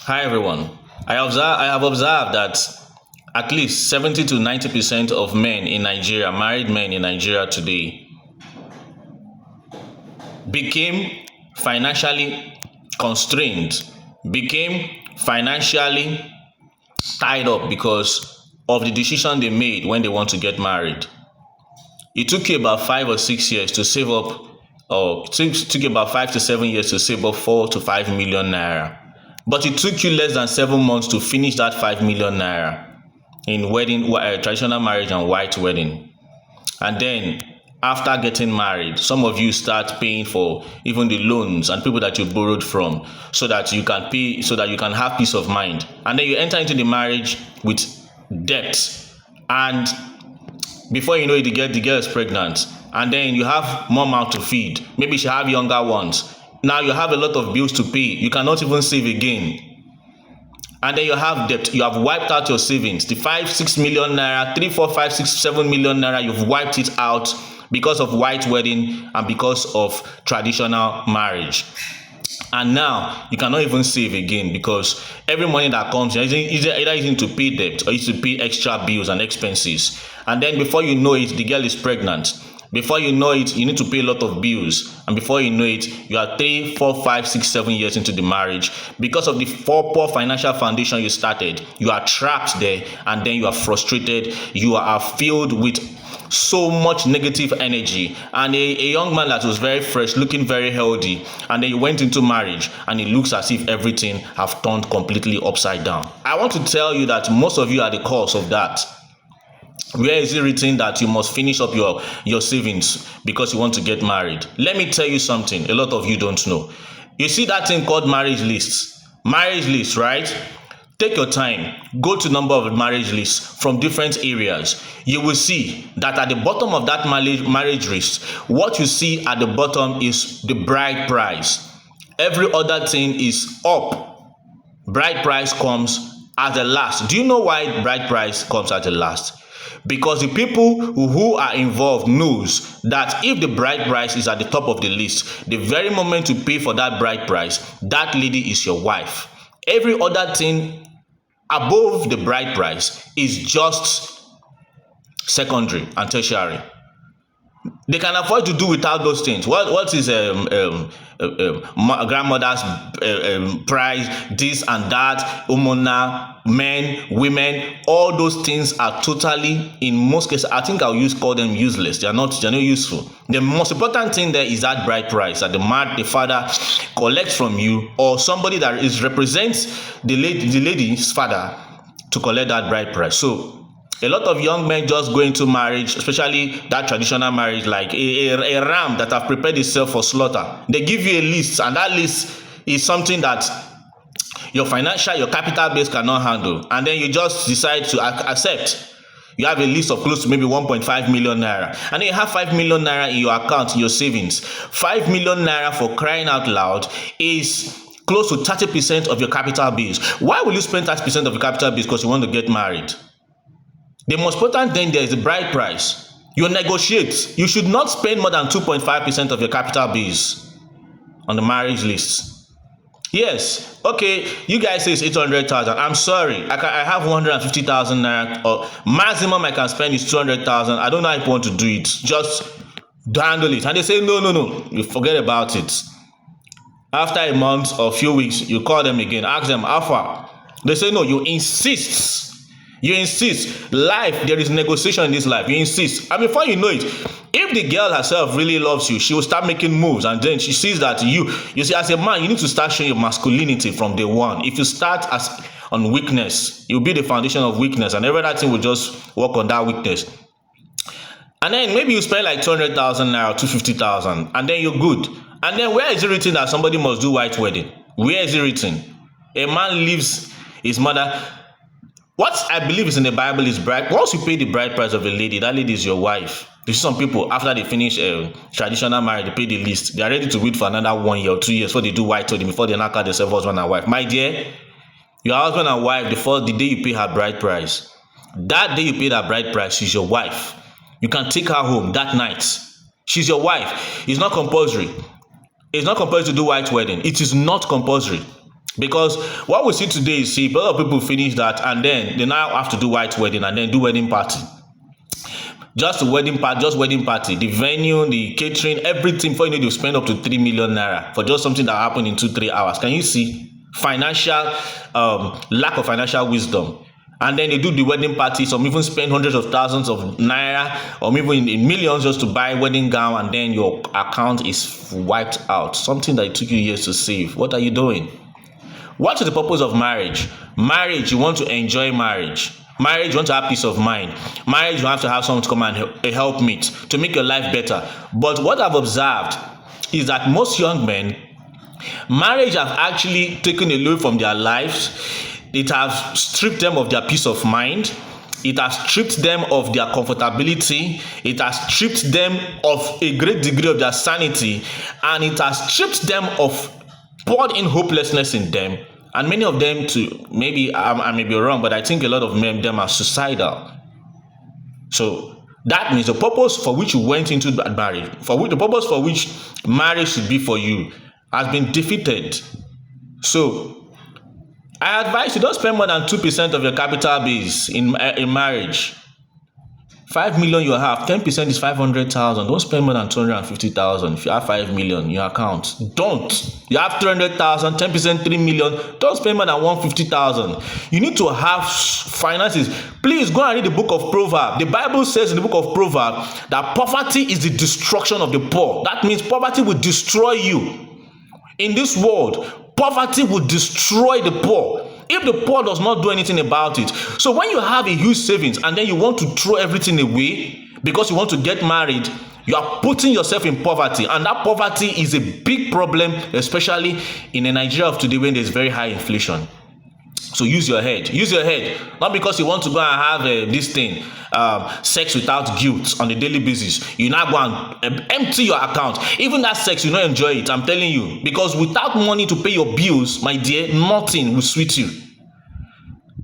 Hi everyone. I have observed that at least 70 to 90% of men in Nigeria, married men in Nigeria today, became financially constrained, became financially tied up because of the decision they made when they want to get married. It took you about 5 or 6 years to save up, or took you about 5 to 7 years to save up 4 to 5 million naira. But it took you less than 7 months to finish that 5 million naira in traditional marriage and white wedding. And then after getting married, some of you start paying for even the loans and people that you borrowed from so that you can pay, so that you can have peace of mind. And then you enter into the marriage with debt, and before you know it, the girl is pregnant, and then you have more mouth to feed. Maybe she have younger ones. Now you have a lot of bills to pay. You cannot even save again. And then you have debt. You have wiped out your savings. The 5 6 million naira, 3 4 5 6 7 million naira, you've wiped it out because of white wedding and because of traditional marriage. And now you cannot even save again because every money that comes is either using to pay debt or used to pay extra bills and expenses. And then before you know it, the girl is pregnant. Before you know it, you need to pay a lot of bills. And before you know it, you are 3 4 5 6 7 years into the marriage. Because of the poor financial foundation you started, you are trapped there, and then you are frustrated. You are filled with so much negative energy, and a young man that was very fresh, looking very healthy, and then you went into marriage and it looks as if everything have turned completely upside down. I want to tell you that most of you are the cause of that. Where is it written that you must finish up your savings because you want to get married? Let me tell you something a lot of you don't know. You see that thing called marriage lists, right? Take your time, go to number of marriage lists from different areas. You will see that at the bottom of that marriage list, what you see at the bottom is the bride price. Every other thing is up. Bride price comes at the last. Do you know why bride price comes at the last? Because the people who are involved knows that if the bride price is at the top of the list, the very moment you pay for that bride price, that lady is your wife. Every other thing above the bride price is just secondary and tertiary. They can afford to do without those things. What is grandmother's price, this and that, umona, men, women, all those things are totally, in most cases, I think call them useless. They're not useful. The most important thing there is that bride price that the father collects from you, or somebody that represents the lady's father to collect that bride price. So a lot of young men just go into marriage, especially that traditional marriage, like a ram that have prepared itself for slaughter. They give you a list, and that list is something that your capital base cannot handle, and then you just decide to accept. You have a list of close to maybe 1.5 million naira, and then you have 5 million naira in your account, in your savings. 5 million naira, for crying out loud, is close to 30% of your capital base. Why will you spend 30% of your capital base? Because you want to get married. The most important thing there is the bride price. You negotiate. You should not spend more than 2.5% of your capital base on the marriage list. Yes, okay, you guys say it's 800,000. I'm sorry, I have 150,000 naira, or maximum I can spend is 200,000. I don't know if you want to do it. Just handle it. And they say, no, you forget about it. After a month or a few weeks, you call them again, ask them how far. They say no, you insist. You insist. Life, there is negotiation in this life. You insist. And before you know it, if the girl herself really loves you, she will start making moves, and then she sees that you see, as a man, you need to start showing your masculinity from day one. If you start on weakness, it will be the foundation of weakness, and every other thing will just work on that weakness. And then maybe you spend like 200,000 naira, 250,000, and then you're good. And then where is it written that somebody must do white wedding? Where is it written? A man leaves his mother. What I believe is in the Bible is once you pay the bride price of a lady, that lady is your wife. You see some people, after they finish traditional marriage, they pay the list. They are ready to wait for another 1 year or 2 years before they do white wedding, before they knock out themselves husband and wife. My dear, your husband and wife, the day you pay her bride price, that day you pay that bride price, she's your wife. You can take her home that night. She's your wife. It's not compulsory. It's not compulsory to do white wedding. It is not compulsory. Because what we see today is, see, a lot of people finish that and then they now have to do white wedding and then do wedding party. Just wedding party, the venue, the catering, everything. For you know, you spend up to 3 million naira for just something that happened in 2-3 hours. Can you see financial lack of financial wisdom? And then they do the wedding party. Some even spend hundreds of thousands of naira or even in millions just to buy wedding gown, and then your account is wiped out. Something that it took you years to save. What are you doing? What is the purpose of marriage? Marriage, you want to enjoy marriage. Marriage, you want to have peace of mind. Marriage, you have to have someone to come and help meet to make your life better. But what I've observed is that most young men, marriage have actually taken away from their lives. It has stripped them of their peace of mind. It has stripped them of their comfortability. It has stripped them of a great degree of their sanity. And it has stripped them of poured in hopelessness in them. And many of them, too, maybe I may be wrong, but I think a lot of them are suicidal. So that means the purpose for which you went into that marriage, the purpose for which marriage should be for you, has been defeated. So I advise you, don't spend more than 2% of your capital base in marriage. 5 million you have, 10% is 500,000. Don't spend more than 250,000. If you have 5 million in your account, don't. You have 300,000, 10%, 3 million. Don't spend more than 150,000. You need to have finances. Please go and read the book of Proverbs. The Bible says in the book of Proverbs that poverty is the destruction of the poor. That means poverty will destroy you. In this world, poverty will destroy the poor if the poor does not do anything about it. So when you have a huge savings and then you want to throw everything away because you want to get married, you are putting yourself in poverty, and that poverty is a big problem, especially in the Nigeria of today when there's very high inflation. So use your head. Use your head. Not because you want to go and have this thing, sex without guilt on a daily basis. You now go and empty your account. Even that sex, you not enjoy it. I'm telling you. Because without money to pay your bills, my dear, nothing will sweet you.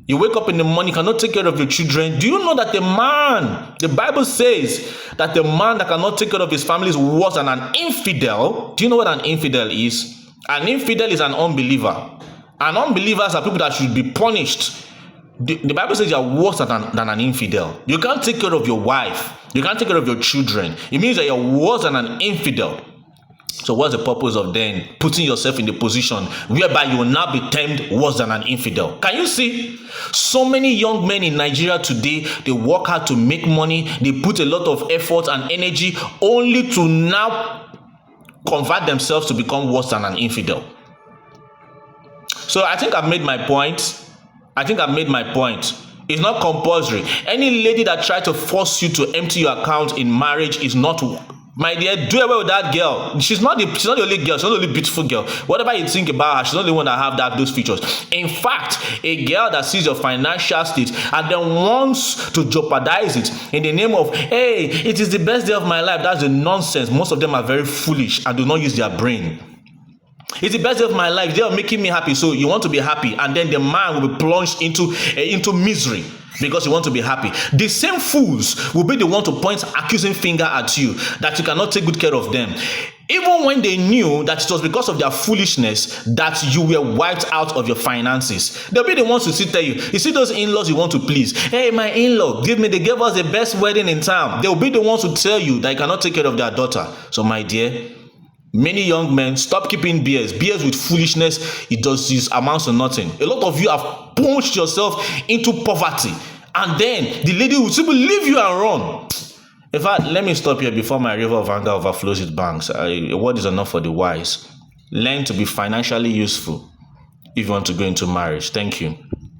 You wake up in the morning, cannot take care of your children. Do you know that the Bible says that the man that cannot take care of his family is worse than an infidel? Do you know what an infidel is? An infidel is an unbeliever. And unbelievers are people that should be punished. The Bible says you are worse than an infidel. You can't take care of your wife. You can't take care of your children. It means that you're worse than an infidel. So what's the purpose of then putting yourself in the position whereby you will now be termed worse than an infidel? Can you see? So many young men in Nigeria today, they work hard to make money. They put a lot of effort and energy only to now convert themselves to become worse than an infidel. So I think I've made my point. It's not compulsory. Any lady that tries to force you to empty your account in marriage is not, my dear, do away with that girl. She's not the only girl. She's not the only beautiful girl. Whatever you think about her, she's not the one that have those features. In fact, a girl that sees your financial state and then wants to jeopardize it in the name of, hey, it is the best day of my life. That's the nonsense. Most of them are very foolish and do not use their brain. It's the best day of my life. They are making me happy, so you want to be happy, and then the man will be plunged into misery because you want to be happy. The same fools will be the one to point accusing finger at you that you cannot take good care of them, even when they knew that it was because of their foolishness that you were wiped out of your finances. They'll be the ones to tell you. You see those in-laws you want to please. Hey, my in-law, they gave us the best wedding in town. They'll be the ones to tell you that you cannot take care of their daughter. So, my dear, many young men, stop keeping beers with foolishness. It does amounts to nothing. A lot of you have plunged yourself into poverty, and then the lady will simply leave you and run. In fact, let me stop here before my river of anger overflows its banks. A word is enough for the wise. Learn to be financially useful if you want to go into marriage. Thank you.